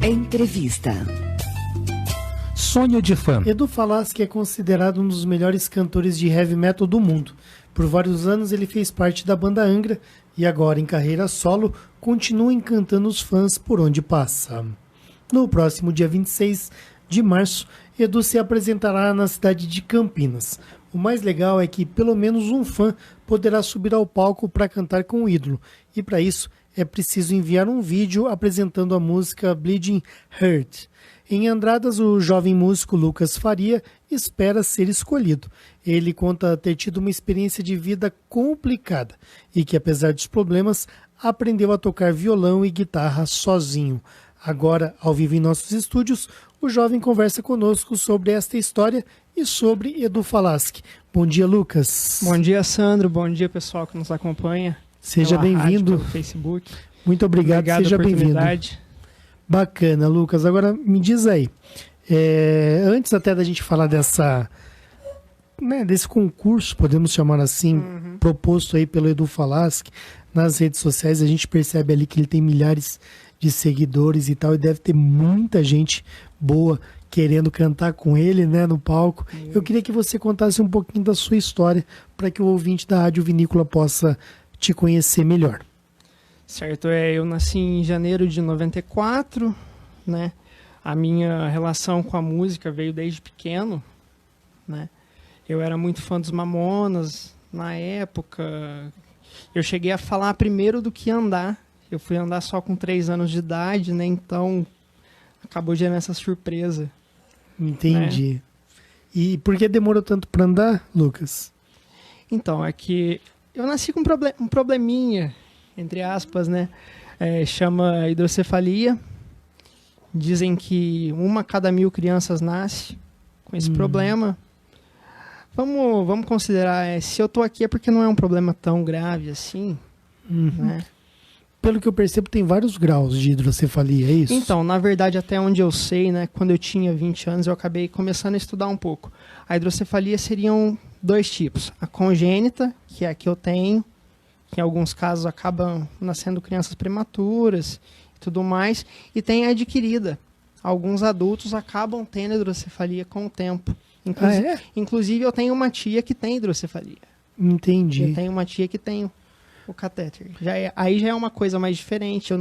Entrevista. Sonho de fã. Edu Falaschi é considerado um dos melhores cantores de heavy metal do mundo. Por vários anos ele fez parte da banda Angra e agora, em carreira solo, continua encantando os fãs por onde passa. No próximo dia 26 de março, Edu se apresentará na cidade de Campinas. O mais legal é que pelo menos um fã poderá subir ao palco para cantar com o ídolo, e para isso é preciso enviar um vídeo apresentando a música Bleeding Heart. Em Andradas, o jovem músico Lucas Faria espera ser escolhido. Ele conta ter tido uma experiência de vida complicada e que, apesar dos problemas, aprendeu a tocar violão e guitarra sozinho. Agora, ao vivo em nossos estúdios, o jovem conversa conosco sobre esta história e sobre Edu Falaschi. Bom dia, Lucas. Bom dia, Sandro. Bom dia, pessoal que nos acompanha. Seja bem-vindo. Pelo Facebook. Muito obrigado, seja bem-vindo. Bacana, Lucas. Agora me diz aí, antes até da gente falar desse concurso, podemos chamar assim, proposto aí pelo Edu Falaschi nas redes sociais, a gente percebe ali que ele tem milhares de seguidores e tal, e deve ter muita gente boa querendo cantar com ele, né, no palco. Eu queria que você contasse um pouquinho da sua história para que o ouvinte da Rádio Vinícola possa te conhecer melhor. Certo, eu nasci em janeiro de 94, né? A minha relação com a música veio desde pequeno, né? Eu era muito fã dos Mamonas na época. Eu cheguei a falar primeiro do que andar. Eu fui andar só com 3 anos de idade, né? Então acabou gerando essa surpresa. Entendi. Né? E por que demorou tanto para andar, Lucas? Então, é que eu nasci com um probleminha, entre aspas, né? Chama hidrocefalia. Dizem que 1 a cada 1000 crianças nasce com esse problema. Vamos considerar, se eu tô aqui é porque não é um problema tão grave assim, né? Pelo que eu percebo, tem vários graus de hidrocefalia, é isso? Então, na verdade, até onde eu sei, né? Quando eu tinha 20 anos, eu acabei começando a estudar um pouco. A hidrocefalia seriam 2 tipos. A congênita, que é a que eu tenho, que em alguns casos acabam nascendo crianças prematuras e tudo mais, e tem a adquirida. Alguns adultos acabam tendo hidrocefalia com o tempo. Inclusive, eu tenho uma tia que tem hidrocefalia. Entendi. Eu tenho uma tia que tem o catéter. Aí já é uma coisa mais diferente,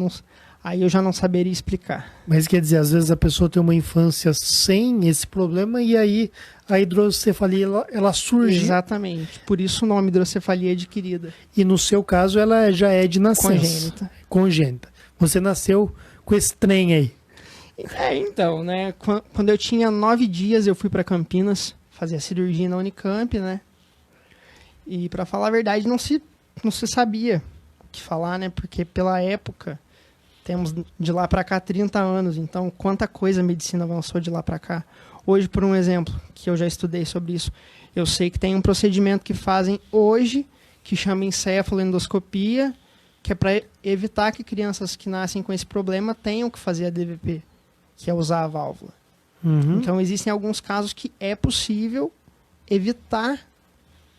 aí eu já não saberia explicar. Mas quer dizer, às vezes a pessoa tem uma infância sem esse problema e aí a hidrocefalia ela surge. Exatamente. Por isso o nome hidrocefalia adquirida. E no seu caso ela já é de nascença. Congênita. Você nasceu com esse trem aí. Então, né? Quando eu tinha 9 dias eu fui para Campinas fazer a cirurgia na Unicamp, né? E para falar a verdade não se sabia o que falar, né? Porque pela época temos de lá para cá 30 anos, então quanta coisa a medicina avançou de lá para cá. Hoje, por um exemplo, que eu já estudei sobre isso, eu sei que tem um procedimento que fazem hoje, que chama encefaloendoscopia, que é para evitar que crianças que nascem com esse problema tenham que fazer a DVP, que é usar a válvula. Então, existem alguns casos que é possível evitar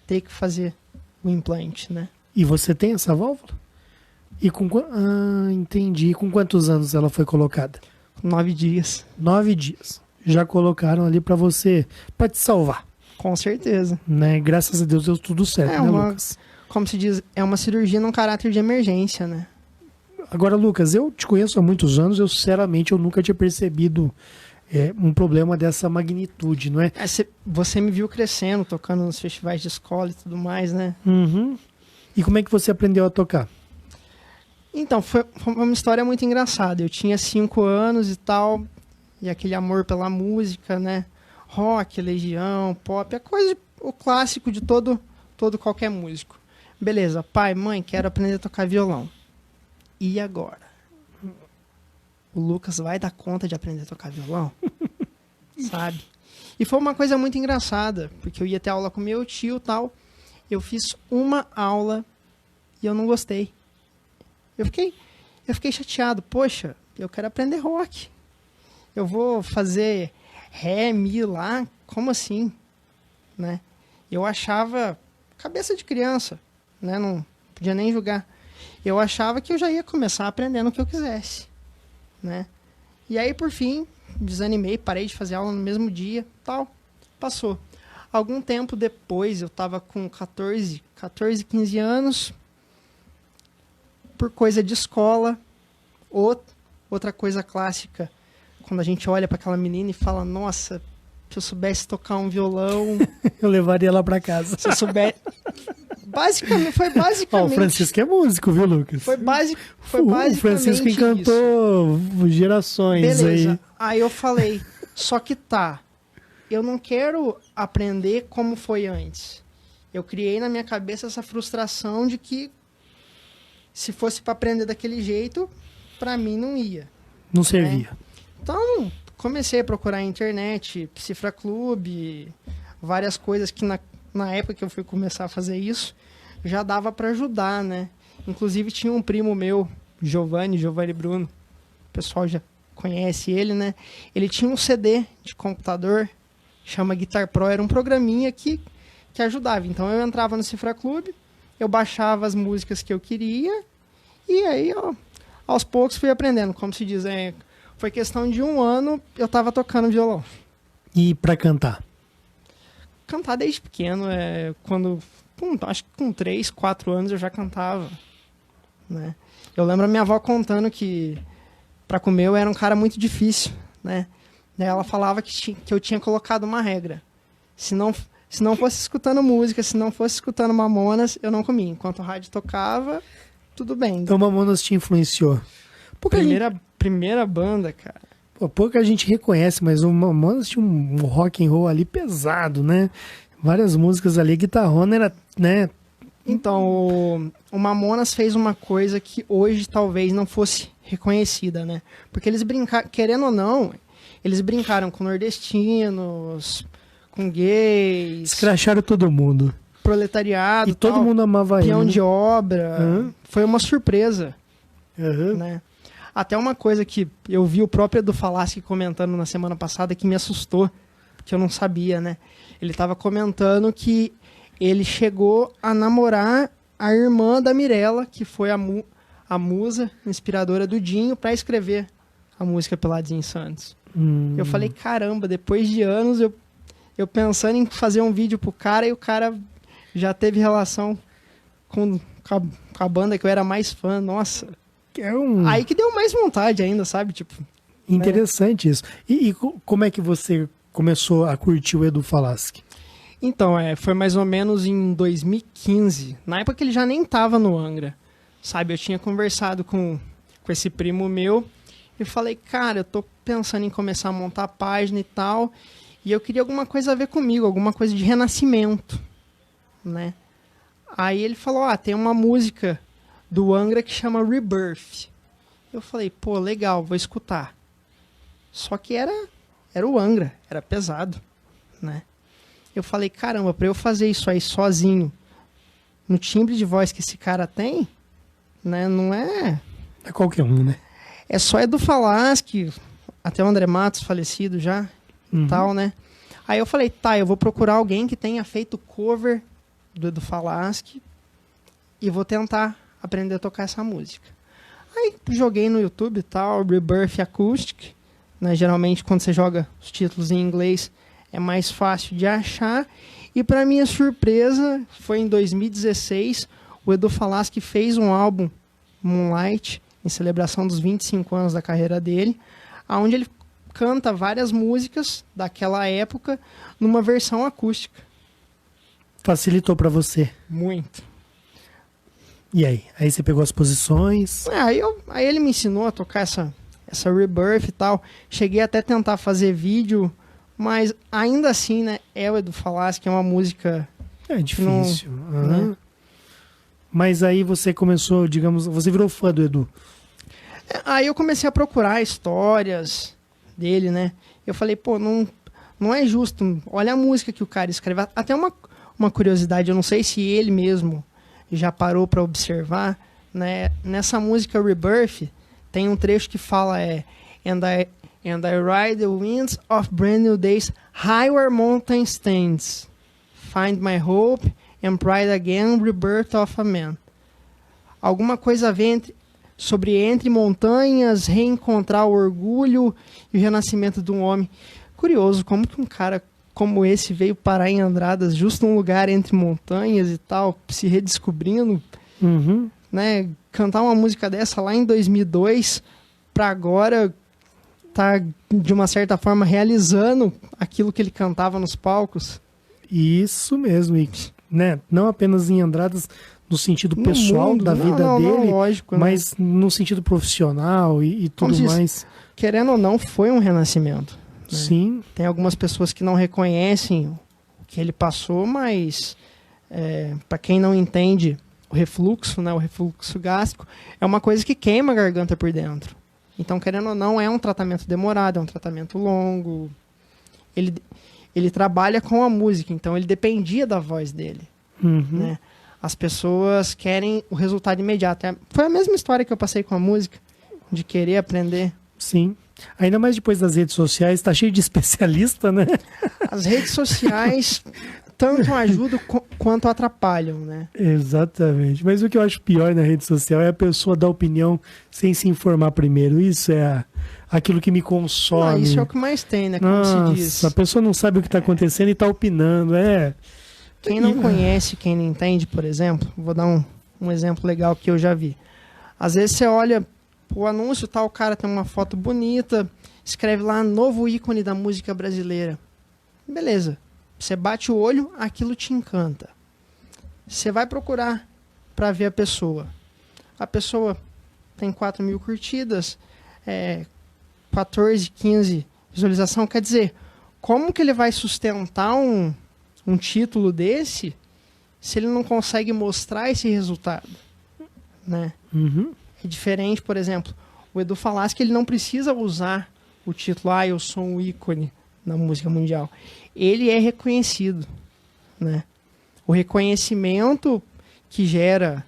ter que fazer o implante, né? E você tem essa válvula? Entendi. Com quantos anos ela foi colocada? 9 dias. 9 dias. Já colocaram ali para você, para te salvar. Com certeza. Né? Graças a Deus deu tudo certo, né, Lucas? Como se diz, é uma cirurgia num caráter de emergência, né? Agora, Lucas, eu te conheço há muitos anos, sinceramente eu nunca tinha percebido um problema dessa magnitude, não é? Você me viu crescendo, tocando nos festivais de escola e tudo mais, né? E como é que você aprendeu a tocar? Então, foi uma história muito engraçada. Eu tinha 5 anos e tal, e aquele amor pela música, né? Rock, Legião, pop, o clássico de todo qualquer músico. Beleza, pai, mãe, quero aprender a tocar violão. E agora? O Lucas vai dar conta de aprender a tocar violão? Sabe? E foi uma coisa muito engraçada, porque eu ia ter aula com meu tio e tal. Eu fiz uma aula e eu não gostei. Eu fiquei chateado. Poxa, eu quero aprender rock. Eu vou fazer ré, mi lá? Como assim? Né? Eu achava cabeça de criança, né? Não podia nem julgar. Eu achava que eu já ia começar aprendendo o que eu quisesse, né? E aí, por fim, desanimei, parei de fazer aula no mesmo dia, tal, passou. Algum tempo depois, eu estava com 14, 15 anos, por coisa de escola, outra coisa clássica, quando a gente olha para aquela menina e fala, nossa, se eu soubesse tocar um violão... Eu levaria ela para casa. Se eu soubesse... Foi basicamente... Ó, o Francisco é músico, viu, Lucas? Foi basicamente O Francisco encantou gerações. Beleza. Aí eu falei, só que eu não quero aprender como foi antes. Eu criei na minha cabeça essa frustração de que se fosse para aprender daquele jeito, para mim não ia. Não servia. Né? Então, comecei a procurar na internet, Cifra Clube, várias coisas que na época que eu fui começar a fazer isso, já dava para ajudar, né? Inclusive tinha um primo meu, Giovanni Bruno, o pessoal já conhece ele, né? Ele tinha um CD de computador, chama Guitar Pro, era um programinha que ajudava. Então eu entrava no Cifra Clube, eu baixava as músicas que eu queria, e aí aos poucos fui aprendendo, como se diz, foi questão de 1 ano, eu tava tocando violão. E para cantar? Cantar desde pequeno, acho que com 3, 4 anos eu já cantava, né? Eu lembro a minha avó contando que para comer eu era um cara muito difícil, né? Daí ela falava que eu tinha colocado uma regra. Se não fosse escutando música, se não fosse escutando Mamonas, eu não comia. Enquanto o rádio tocava, tudo bem. Então Mamonas te influenciou? Primeira banda, cara. Pouca gente reconhece, mas o Mamonas tinha um rock and roll ali pesado, né? Várias músicas ali, a guitarrona era, né? Então, o Mamonas fez uma coisa que hoje talvez não fosse reconhecida, né? Porque eles brincaram, querendo ou não, eles brincaram com nordestinos, com gays... Escracharam todo mundo. Proletariado, e todo mundo amava ele. Peão de obra. Foi uma surpresa, Uhum. né? Até uma coisa que eu vi o próprio Edu Falaschi comentando na semana passada que me assustou, porque eu não sabia, né? Ele estava comentando que ele chegou a namorar a irmã da Mirella, que foi a musa inspiradora do Dinho, para escrever a música Peladinho em Santos. Eu falei, caramba, depois de anos eu pensando em fazer um vídeo pro cara e o cara já teve relação com a banda que eu era mais fã, nossa... Aí que deu mais vontade ainda, sabe? Tipo, interessante isso. E como é que você começou a curtir o Edu Falaschi? Então, foi mais ou menos em 2015. Na época que ele já nem tava no Angra, sabe? Eu tinha conversado com esse primo meu e falei, cara, eu tô pensando em começar a montar a página e tal, e eu queria alguma coisa a ver comigo, alguma coisa de renascimento, né? Aí ele falou, tem uma música do Angra que chama Rebirth. Eu falei, pô, legal, vou escutar. Só que era o Angra, era pesado, né? Eu falei, caramba, pra eu fazer isso aí sozinho, no timbre de voz que esse cara tem, né, não é... É qualquer um, né? É só Edu Falaschi, até o André Matos, falecido já, e tal, né? Aí eu falei, eu vou procurar alguém que tenha feito cover do Edu Falaschi e vou tentar aprender a tocar essa música. Aí joguei no YouTube e tal, Rebirth Acoustic, né? Geralmente quando você joga os títulos em inglês é mais fácil de achar. E para minha surpresa, foi em 2016, o Edu Falaschi fez um álbum, Moonlight, em celebração dos 25 anos da carreira dele, onde ele canta várias músicas daquela época numa versão acústica. Facilitou para você? Muito. E aí? Aí você pegou as posições? Aí ele me ensinou a tocar essa Rebirth e tal. Cheguei até a tentar fazer vídeo, mas ainda assim, né? O Edu Falaschi, que é uma música... É difícil. Né? Mas aí você começou, digamos, você virou fã do Edu. Aí eu comecei a procurar histórias dele, né? Eu falei, pô, não é justo. Olha a música que o cara escreveu. Até uma curiosidade, eu não sei se ele mesmo já parou para observar, né? Nessa música Rebirth, tem um trecho que fala And I ride the winds of brand new days, high where mountain stands. Find my hope and pride again, rebirth of a man. Alguma coisa a ver entre sobre Entre Montanhas, reencontrar o orgulho e o renascimento de um homem. Curioso, como que um cara como esse veio parar em Andradas, justo num lugar entre montanhas e tal, se redescobrindo, né? Cantar uma música dessa lá em 2002, para agora tá, de uma certa forma, realizando aquilo que ele cantava nos palcos. Isso mesmo, e, né? Não apenas em Andradas, no sentido pessoal da vida dele, lógico, mas no sentido profissional e tudo mais. Querendo ou não, foi um renascimento. Né? Sim. Tem algumas pessoas que não reconhecem o que ele passou, mas para quem não entende o refluxo, né, o refluxo gástrico, é uma coisa que queima a garganta por dentro. Então, querendo ou não, é um tratamento demorado, é um tratamento longo. Ele trabalha com a música, então ele dependia da voz dele. Né? As pessoas querem o resultado imediato. Foi a mesma história que eu passei com a música, de querer aprender. Sim. Ainda mais depois das redes sociais, tá cheio de especialista, né? As redes sociais tanto ajudam quanto atrapalham, né? Exatamente. Mas o que eu acho pior na rede social é a pessoa dar opinião sem se informar primeiro. Isso é aquilo que me consome. Isso é o que mais tem, né? Como Nossa, se diz. a pessoa não sabe o que está acontecendo e está opinando. Quem não conhece, quem não entende, por exemplo, vou dar um exemplo legal que eu já vi. Às vezes você olha o anúncio, tá, o cara tem uma foto bonita, escreve lá, novo ícone da música brasileira. Beleza. Você bate o olho, aquilo te encanta. Você vai procurar para ver a pessoa. A pessoa tem 4.000 curtidas, 14, 15 visualização. Quer dizer, como que ele vai sustentar um título desse se ele não consegue mostrar esse resultado? Né? É diferente, por exemplo, o Edu Falaschi, que ele não precisa usar o título, eu sou um ícone na música mundial. Ele é reconhecido, né? O reconhecimento que gera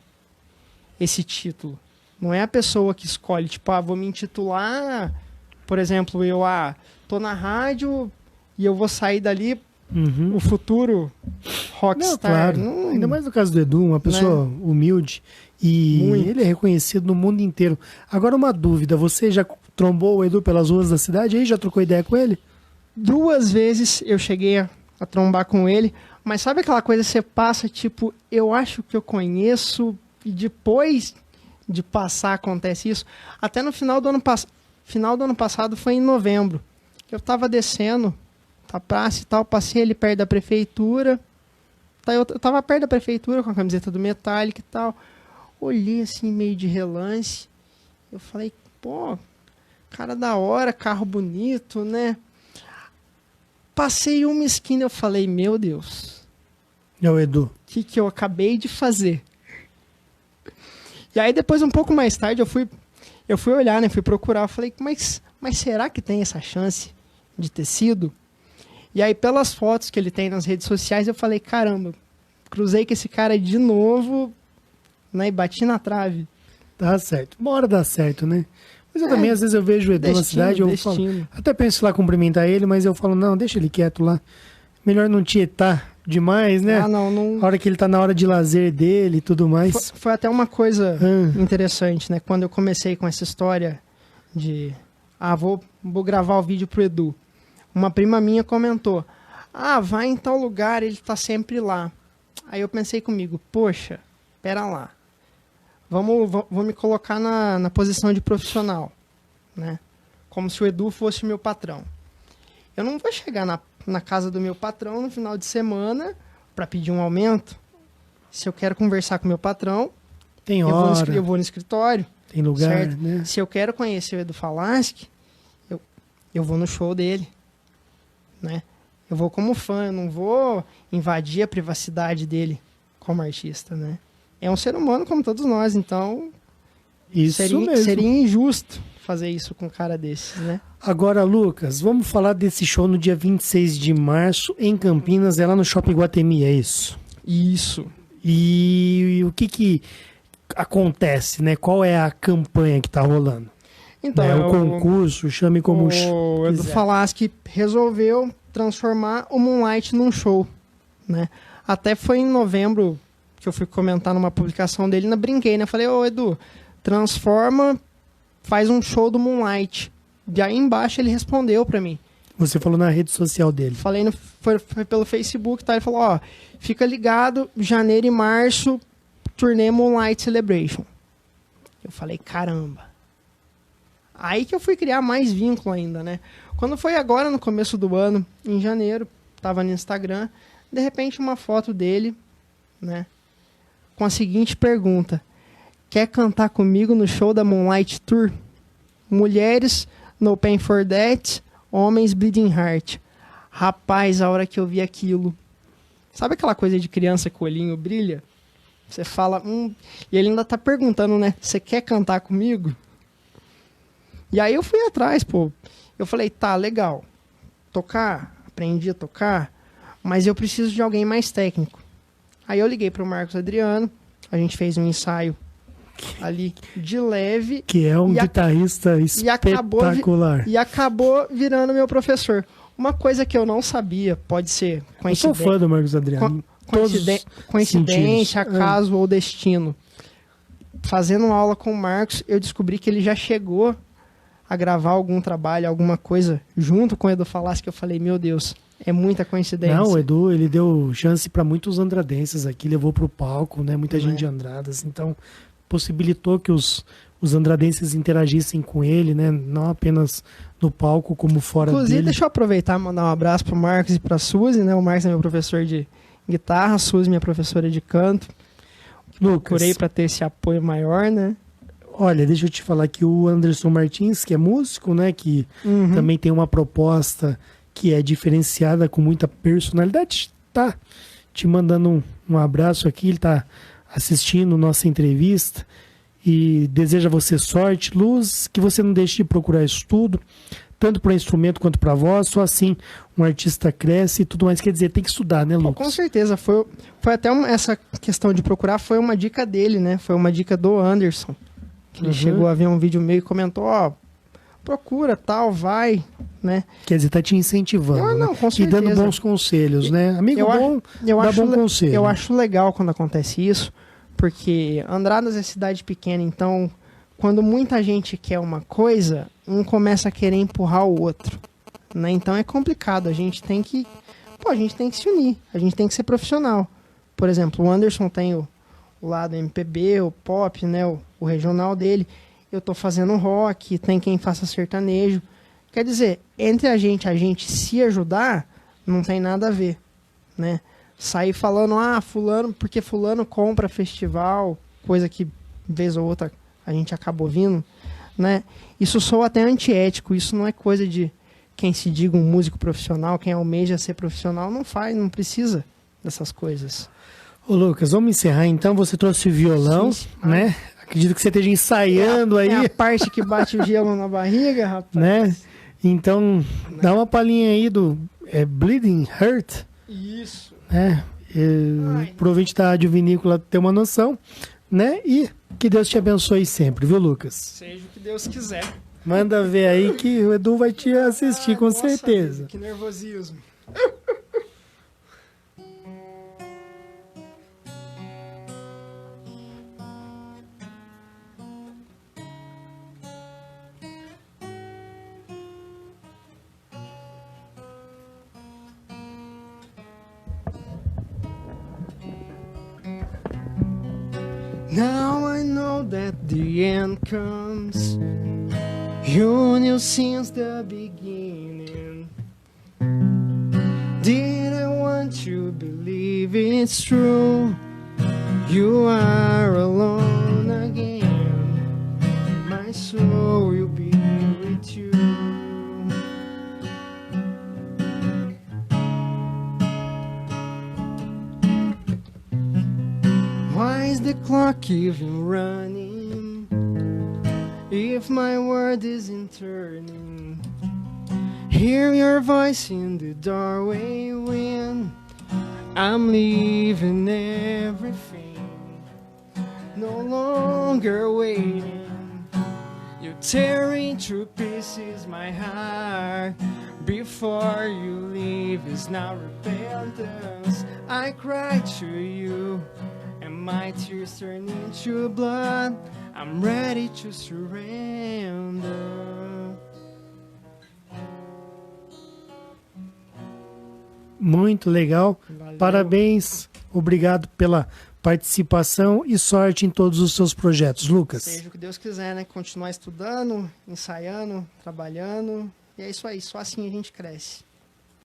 esse título. Não é a pessoa que escolhe, tipo, vou me intitular, por exemplo, eu tô na rádio e eu vou sair dali o futuro rockstar. Não, claro. Ainda mais no caso do Edu, uma pessoa humilde. E ele é reconhecido no mundo inteiro. Agora uma dúvida, você já trombou o Edu pelas ruas da cidade aí? Já trocou ideia com ele? 2 vezes eu cheguei a trombar com ele, mas sabe aquela coisa que você passa, tipo, eu acho que eu conheço, e depois de passar acontece isso? Até no final do ano passado, foi em novembro. Eu tava descendo a praça e tal, passei ali perto da prefeitura. Eu tava perto da prefeitura com a camiseta do Metallica e tal. Olhei assim, meio de relance. Eu falei, pô, cara da hora, carro bonito, né? Passei uma esquina, eu falei, meu Deus. É o Edu. O que eu acabei de fazer? E aí depois, um pouco mais tarde, eu fui olhar, né? Fui procurar. Eu falei, mas será que tem essa chance de ter sido? E aí, pelas fotos que ele tem nas redes sociais, eu falei, caramba, cruzei com esse cara de novo, né? E bati na trave. Tá certo. Uma hora dá certo, né? Mas eu também, às vezes, eu vejo o Edu na cidade, eu falo, até penso lá cumprimentar ele, mas eu falo, não, deixa ele quieto lá. Melhor não tietar demais, né? Não. A hora que ele tá na hora de lazer dele e tudo mais. Foi até uma coisa interessante, né? Quando eu comecei com essa história de, vou gravar o vídeo pro Edu. Uma prima minha comentou, vai em tal lugar, ele tá sempre lá. Aí eu pensei comigo, poxa, pera lá. Vou me colocar na posição de profissional, né? Como se o Edu fosse o meu patrão. Eu não vou chegar na casa do meu patrão no final de semana para pedir um aumento. Se eu quero conversar com o meu patrão, tem hora. Eu vou no escritório. Tem lugar, certo? né? Se eu quero conhecer o Edu Falaschi, eu vou no show dele, né? Eu vou como fã, eu não vou invadir a privacidade dele como artista, né? É um ser humano como todos nós, então seria injusto fazer isso com um cara desses, né? Agora, Lucas, vamos falar desse show no dia 26 de março em Campinas, lá no Shopping Guatemi, é isso? Isso. E o que acontece, né? Qual é a campanha que tá rolando? Então, o concurso, chame como o Edu Falaschi resolveu transformar o Moonlight num show, né? Até foi em novembro que eu fui comentar numa publicação dele, brinquei, né? Falei, Edu, transforma, faz um show do Moonlight. E aí embaixo ele respondeu pra mim. Você falou na rede social dele. Falei, foi pelo Facebook, tá? Ele falou, ó, fica ligado, janeiro e março, turnê Moonlight Celebration. Eu falei, caramba. Aí que eu fui criar mais vínculo ainda, né? Quando foi agora, no começo do ano, em janeiro, tava no Instagram, de repente uma foto dele, né? Com a seguinte pergunta: quer cantar comigo no show da Moonlight Tour? Mulheres, No Pain for That, homens, Bleeding Heart. Rapaz, a hora que eu vi aquilo, sabe aquela coisa de criança que o olhinho brilha? Você fala, e ele ainda tá perguntando, né? Você quer cantar comigo? E aí eu fui atrás, pô. Eu falei, tá, legal. Tocar, aprendi a tocar, mas eu preciso de alguém mais técnico. Aí eu liguei pro Marcos Adriano, a gente fez um ensaio ali de leve. Que é um guitarrista espetacular. E acabou virando meu professor. Uma coisa que eu não sabia, pode ser coincidência. Eu sou fã do Marcos Adriano. Coincidência, acaso ou destino. Fazendo aula com o Marcos, eu descobri que ele já chegou a gravar algum trabalho, alguma coisa junto com o Edu Falaschi, que eu falei, meu Deus, é muita coincidência. Não, o Edu, ele deu chance para muitos andradenses aqui, levou pro palco, né? Muita gente de Andradas, então possibilitou que os andradenses interagissem com ele, né? Não apenas no palco, como fora Inclusive, dele. deixa eu aproveitar e mandar um abraço pro Marcos e pra Suzy, né? O Marcos é meu professor de guitarra, a Suzy minha professora de canto. Lucas, procurei para ter esse apoio maior, né? Olha, deixa eu te falar que o Anderson Martins, que é músico, né? Que também tem uma proposta que é diferenciada, com muita personalidade, tá te mandando um abraço aqui, ele tá assistindo nossa entrevista e deseja a você sorte, luz, que você não deixe de procurar estudo, tanto para instrumento quanto para voz, só assim um artista cresce e tudo mais. Quer dizer, tem que estudar, né, Lucas? Com certeza, foi até essa questão de procurar, foi uma dica dele, né? Foi uma dica do Anderson, que ele chegou a ver um vídeo meu e comentou, ó, procura, tal, vai, né? Quer dizer, tá te incentivando, não, né? com certeza. E dando bons conselhos, né? Amigo bom, dá bom conselho. Eu acho legal quando acontece isso, porque Andradas é cidade pequena, então quando muita gente quer uma coisa, um começa a querer empurrar o outro, né? Então é complicado, a gente tem que se unir, a gente tem que ser profissional. Por exemplo, o Anderson tem o lado MPB, o pop, né? O regional dele. Eu tô fazendo rock, tem quem faça sertanejo. Quer dizer, entre a gente se ajudar, não tem nada a ver, né? Sair falando, fulano, porque fulano compra festival, coisa que, vez ou outra, a gente acaba ouvindo, né? Isso soa até antiético, isso não é coisa de quem se diga um músico profissional, quem almeja ser profissional, não precisa dessas coisas. Ô Lucas, vamos encerrar então, você trouxe violão, sim, né? Acredito que você esteja ensaiando aí. É a parte que bate o gelo na barriga, rapaz. Né? Então, dá uma palhinha aí do Bleeding Heart. Isso. Né? Provavelmente da Rádio Vinícola ter uma noção, né? E que Deus te abençoe sempre, viu, Lucas? Seja o que Deus quiser. Manda ver aí que o Edu vai te assistir, com certeza. Que nervosismo. Now I know that the end comes. You knew since the beginning. Didn't want to believe it's true. You are alone again. My soul will be with you. Why is the clock even running if my world isn't turning? Hear your voice in the doorway when I'm leaving everything. No longer waiting. You're tearing to pieces my heart. Before you leave is now repentance. I cry to you. And my tears turn into blood. I'm ready to surrender. Muito legal. Valeu. Parabéns. Obrigado pela participação e sorte em todos os seus projetos, Lucas. Seja o que Deus quiser, né? Continuar estudando, ensaiando, trabalhando. E é isso aí. Só assim a gente cresce.